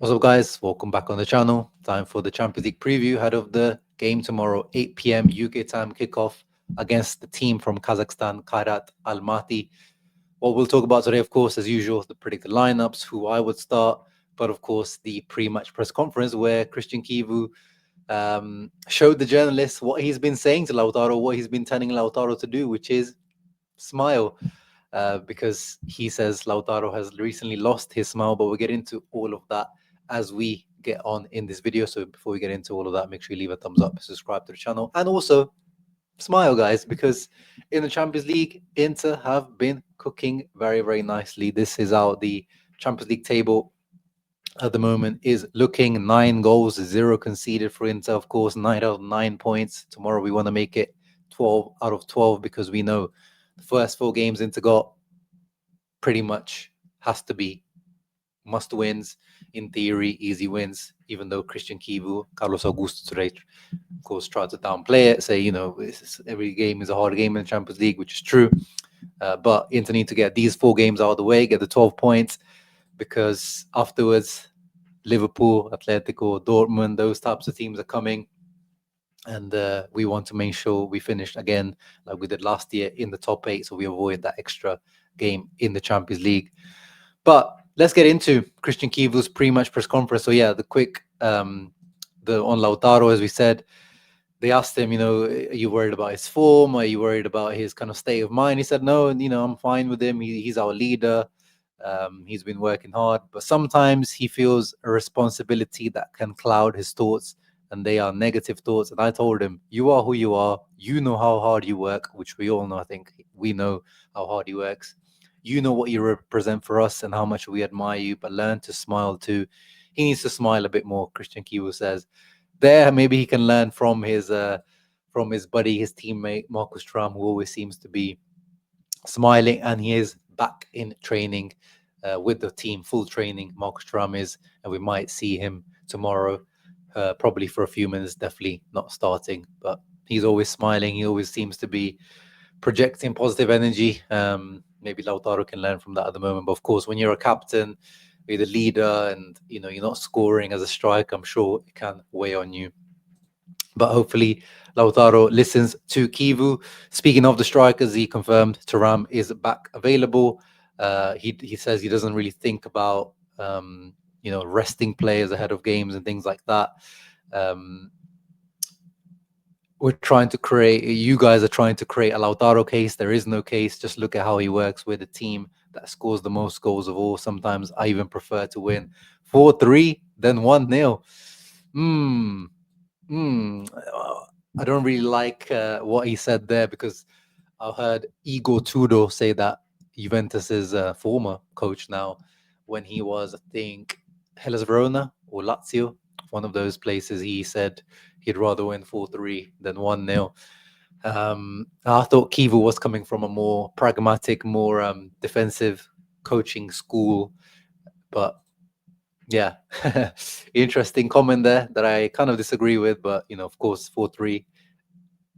What's up, guys? Welcome back on the channel. Time for the Champions League preview ahead of the game tomorrow, 8 p.m. UK time kickoff against the team from Kazakhstan, KAIRAT ALMATY. What we'll talk about today, of course, as usual, the predicted lineups, who I would start, but of course, the pre-match press conference where Christian Chivu showed the journalists what he's been saying to Lautaro, what he's been telling Lautaro to do, which is smile. Because he says Lautaro has recently lost his smile, but we'll get into all of that as we get on in this video. So before we get into all of that, make sure you leave a thumbs up, subscribe to the channel, and also smile, guys, because in the Champions League, Inter have been cooking very, very nicely. This is how the Champions League table at the moment is looking. 9 goals, 0 conceded for Inter, of course, 9 out of 9 points. Tomorrow we want to make it 12 out of 12 because we know the first 4 games Inter got pretty much has to be must wins, in theory, easy wins, even though Christian Chivu, Carlos Augusto today, of course, tried to downplay it, say, every game is a hard game in the Champions League, which is true. But Inter need to get these 4 games out of the way, get the 12 points, because afterwards, Liverpool, Atletico, Dortmund, those types of teams are coming. And we want to make sure we finish again, like we did last year, in the top 8, so we avoid that extra game in the Champions League. But let's get into Christian Chivu's pre-match press conference. So yeah, the quick on Lautaro, as we said, they asked him, are you worried about his form? Are you worried about his kind of state of mind? He said, no, I'm fine with him. He's our leader. He's been working hard, but sometimes he feels a responsibility that can cloud his thoughts, and they are negative thoughts. And I told him, you are who you are. You know how hard you work, which we all know. I think we know how hard he works. You know what you represent for us and how much we admire you, but learn to smile too. He needs to smile a bit more, Christian Chivu says. There, maybe he can learn from his buddy, his teammate, Marcus Thuram, who always seems to be smiling, and he is back in training with the team, full training. Marcus Thuram is, and we might see him tomorrow, probably for a few minutes, definitely not starting, but he's always smiling. He always seems to be projecting positive energy. Maybe Lautaro can learn from that at the moment. But of course, when you're a captain, you're the leader, and you're not scoring as a striker, I'm sure it can weigh on you. But hopefully Lautaro listens to Chivu. Speaking of the strikers, he confirmed Thuram is back available. He says he doesn't really think about resting players ahead of games and things like that. We're trying to create, you guys are trying to create a Lautaro case. There is no case. Just look at how he works with a team that scores the most goals of all. Sometimes I even prefer to win 4-3 than 1-0. I don't really like what he said there, because I heard Igor Tudor say that, Juventus's former coach now, when he was, I think, Hellas Verona or Lazio, one of those places, he said he'd rather win 4-3 than 1-0. I thought Chivu was coming from a more pragmatic, more defensive coaching school, but yeah, interesting comment there that I kind of disagree with. But of course, 4-3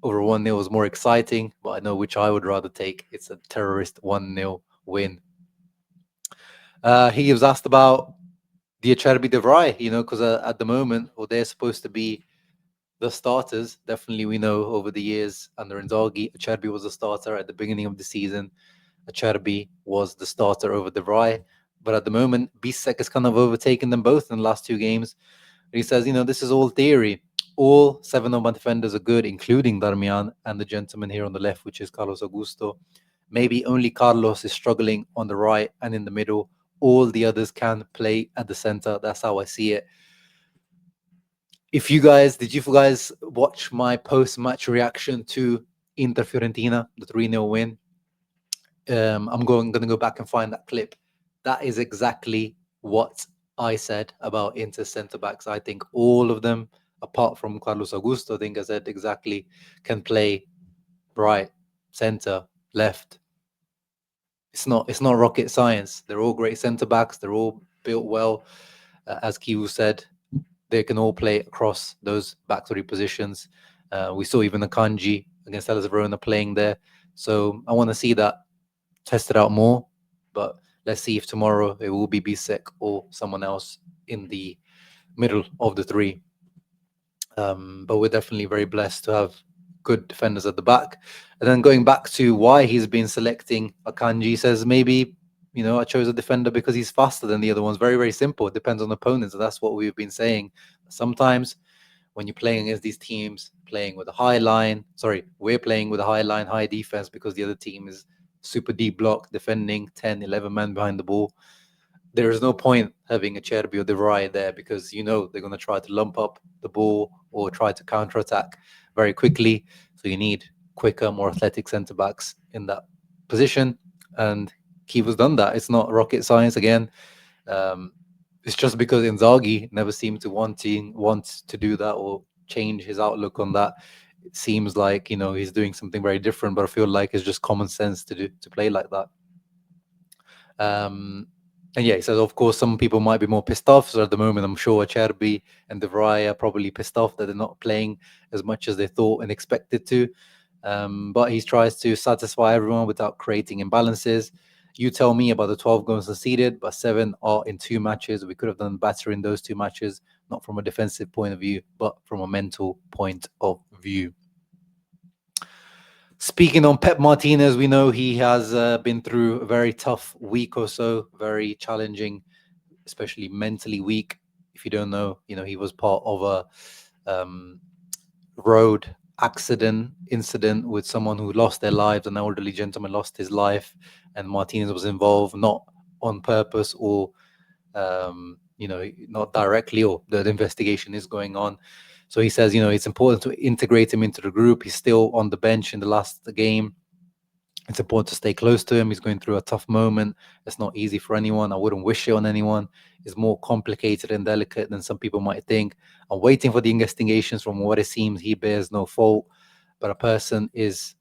over 1-0 is more exciting, but I know which I would rather take. It's a terrorist 1-0 win. He was asked about the Acerbi de Vrij, because at the moment, they're supposed to be the starters. Definitely, we know over the years under Inzaghi, Acerbi was a starter at the beginning of the season. Acerbi was the starter over de Vrij. But at the moment, Bisek has kind of overtaken them both in the last 2 games. And he says, this is all theory. All 7 of my defenders are good, including Darmian and the gentleman here on the left, which is Carlos Augusto. Maybe only Carlos is struggling on the right and in the middle. All the others can play at the center. That's how I see it. Did you guys watch my post-match reaction to Inter Fiorentina, the 3-0 win? I'm going to go back and find that clip. That is exactly what I said about Inter centre-backs. I think all of them, apart from Carlos Augusto, I think I said exactly, can play right, centre, left. It's not rocket science. They're all great centre-backs. They're all built well. As Chivu said, they can all play across those back 3 positions. We saw even Akanji against Hellas Verona playing there. So I want to see that tested out more, but let's see if tomorrow it will be Bisek or someone else in the middle of the three. But we're definitely very blessed to have good defenders at the back. And then going back to why he's been selecting Akanji, says maybe, I chose a defender because he's faster than the other ones. Very, very simple. It depends on opponents. And that's what we've been saying. Sometimes when you're playing against these teams, playing with a high line, we're playing with a high line, high defense because the other team is super deep block, defending 10, 11 men behind the ball. There is no point having a Cherby or De Vrij there because they're going to try to lump up the ball or try to counter-attack very quickly. So you need quicker, more athletic centre-backs in that position. And Chivu's done that. It's not rocket science again. It's just because Inzaghi never seemed to want to do that or change his outlook on that. It seems like, he's doing something very different, but I feel like it's just common sense to play like that. And yeah, he says, of course, some people might be more pissed off. So at the moment, I'm sure Cherby and De Vrij are probably pissed off that they're not playing as much as they thought and expected to. But he tries to satisfy everyone without creating imbalances. You tell me about the 12 goals conceded, but 7 are in 2 matches. We could have done better in those 2 matches, not from a defensive point of view, but from a mental point of view. Speaking on Pep Martinez, we know he has been through a very tough week or so, very challenging, especially mentally weak. If you don't know, he was part of a road incident with someone who lost their lives. An elderly gentleman lost his life, and Martinez was involved, not on purpose or, not directly, or the investigation is going on. So he says, it's important to integrate him into the group. He's still on the bench in the last game. It's important to stay close to him. He's going through a tough moment. It's not easy for anyone. I wouldn't wish it on anyone. It's more complicated and delicate than some people might think. I'm waiting for the investigations. From what it seems, he bears no fault, but a person has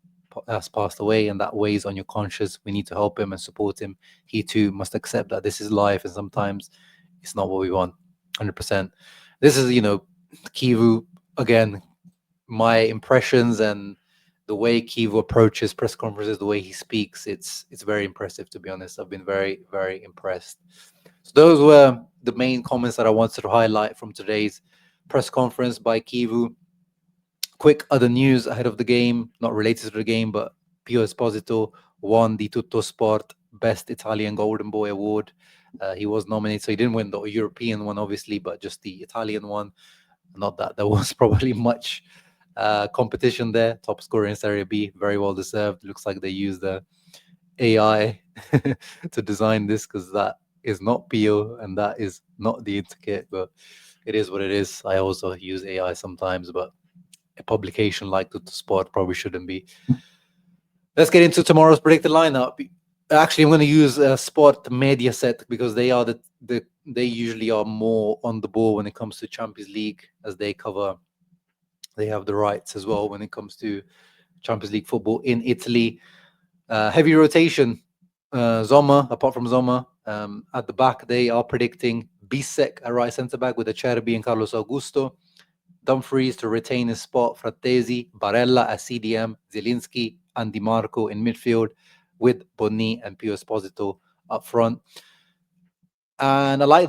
passed away, and that weighs on your conscience. We need to help him and support him. He too must accept that this is life, and sometimes it's not what we want. 100%. This is, Chivu, again, my impressions and the way Chivu approaches press conferences, the way he speaks, it's very impressive, to be honest. I've been very, very impressed. So those were the main comments that I wanted to highlight from today's press conference by Chivu. Quick other news ahead of the game, not related to the game, but Pio Esposito won the Tutto Sport Best Italian Golden Boy Award. He was nominated, so he didn't win the European one, obviously, but just the Italian one. Not that there was probably much competition there. Top scorer in Serie B, very well deserved. Looks like they used the AI to design this, because that is not Pio and that is not the Interkit, but it is what it is. I also use AI sometimes, but a publication like Tutto Sport probably shouldn't be. Let's get into tomorrow's predicted lineup. Actually, I'm going to use Sport Mediaset because they are they usually are more on the ball when it comes to Champions League, as they have the rights as well when it comes to Champions League football in Italy. Heavy rotation. Zoma, apart from Zoma, at the back, they are predicting Bisek at right centre back with Acerbi and Carlos Augusto. Dumfries to retain his spot. Frattesi, Barella at CDM, Zielinski and Di Marco in midfield, with Bonni and Pio Esposito up front. And I like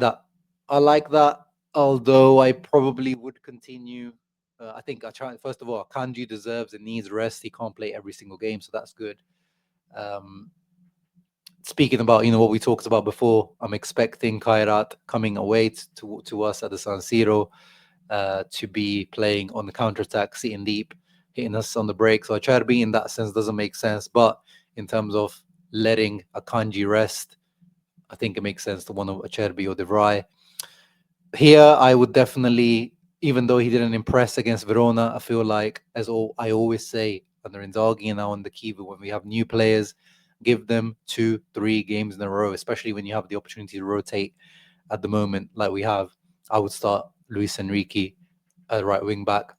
that. Although I probably would continue. I think first of all, Kanji deserves and needs rest. He can't play every single game, so that's good. Speaking about, what we talked about before, I'm expecting KAIRAT coming away to us at the San Siro to be playing on the counter-attack, sitting deep, hitting us on the break. So Acerbi in that sense doesn't make sense. But in terms of letting Akanji rest, I think it makes sense to one of Acerbi or De Vrij. Here, I would definitely, even though he didn't impress against Verona, I feel like, I always say, under Inzaghi and now on the Chivu, when we have new players, give them 2-3 games in a row, especially when you have the opportunity to rotate at the moment like we have. I would start Luis Enrique at right wing back.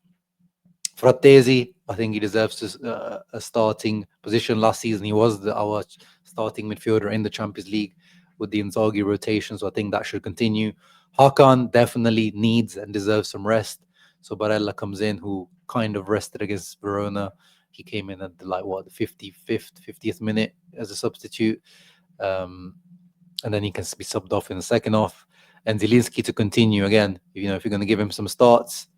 Frattesi, I think he deserves a starting position. Last season, he was our starting midfielder in the Champions League with the Inzaghi rotation, so I think that should continue. Hakan definitely needs and deserves some rest. So Barella comes in, who kind of rested against Verona. He came in at the 50th minute as a substitute. And then he can be subbed off in the second half. and Zielinski to continue again. You know, if you're going to give him some starts,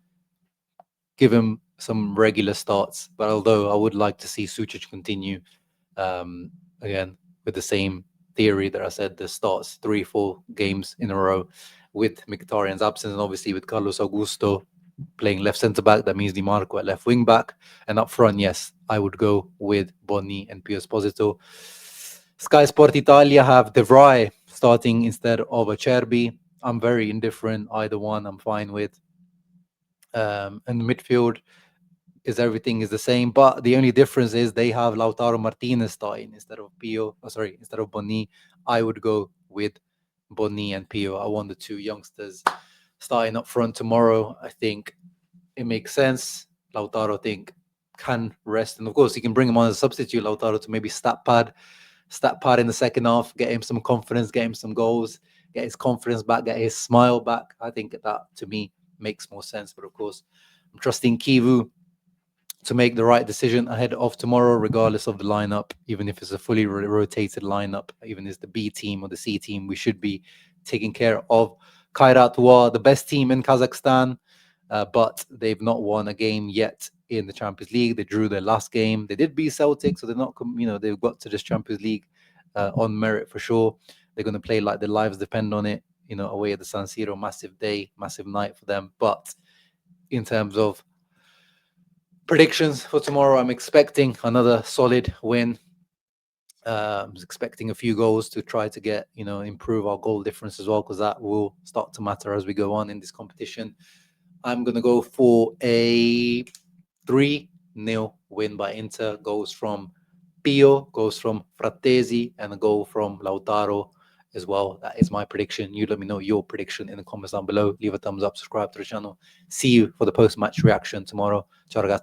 give him some regular starts. But although I would like to see Sucic continue again with the same theory that I said, the starts 3-4 games in a row with Mkhitaryan's absence, and obviously with Carlos Augusto playing left centre back, that means Di Marco at left wing back, and up front, yes, I would go with Bonni and Pio Esposito. Sky Sport Italia have De Vrij starting instead of Acerbi. I'm very indifferent, either one I'm fine with. And midfield is everything is the same, but the only difference is they have Lautaro Martinez starting instead of instead of Bonni. I would go with Bonni and Pio. I want the two youngsters starting up front tomorrow. I think it makes sense. Lautaro, I think, can rest, and of course, you can bring him on as a substitute, Lautaro, to maybe stat pad in the second half, get him some confidence, get him some goals, get his confidence back, get his smile back. I think that, to me, makes more sense. But of course, I'm trusting Chivu to make the right decision ahead of tomorrow, regardless of the lineup. Even if it's a fully rotated lineup, even if it's the B team or the C team, we should be taking care of KAIRAT, who are the best team in Kazakhstan, but they've not won a game yet in the Champions League. They drew their last game. They did beat Celtic, so they're not, they've got to this Champions League on merit for sure. They're going to play like their lives depend on it, away at the San Siro. Massive day, massive night for them. But in terms of predictions for tomorrow, I'm expecting another solid win. I'm expecting a few goals to try to get, improve our goal difference as well, because that will start to matter as we go on in this competition. I'm going to go for a 3-0 win by Inter. Goes from Pio, goes from Frattesi, and a goal from Lautaro as well. That is my prediction. You let me know your prediction in the comments down below. Leave a thumbs up, subscribe to the channel. See you for the post-match reaction tomorrow. Ciao ragazzi.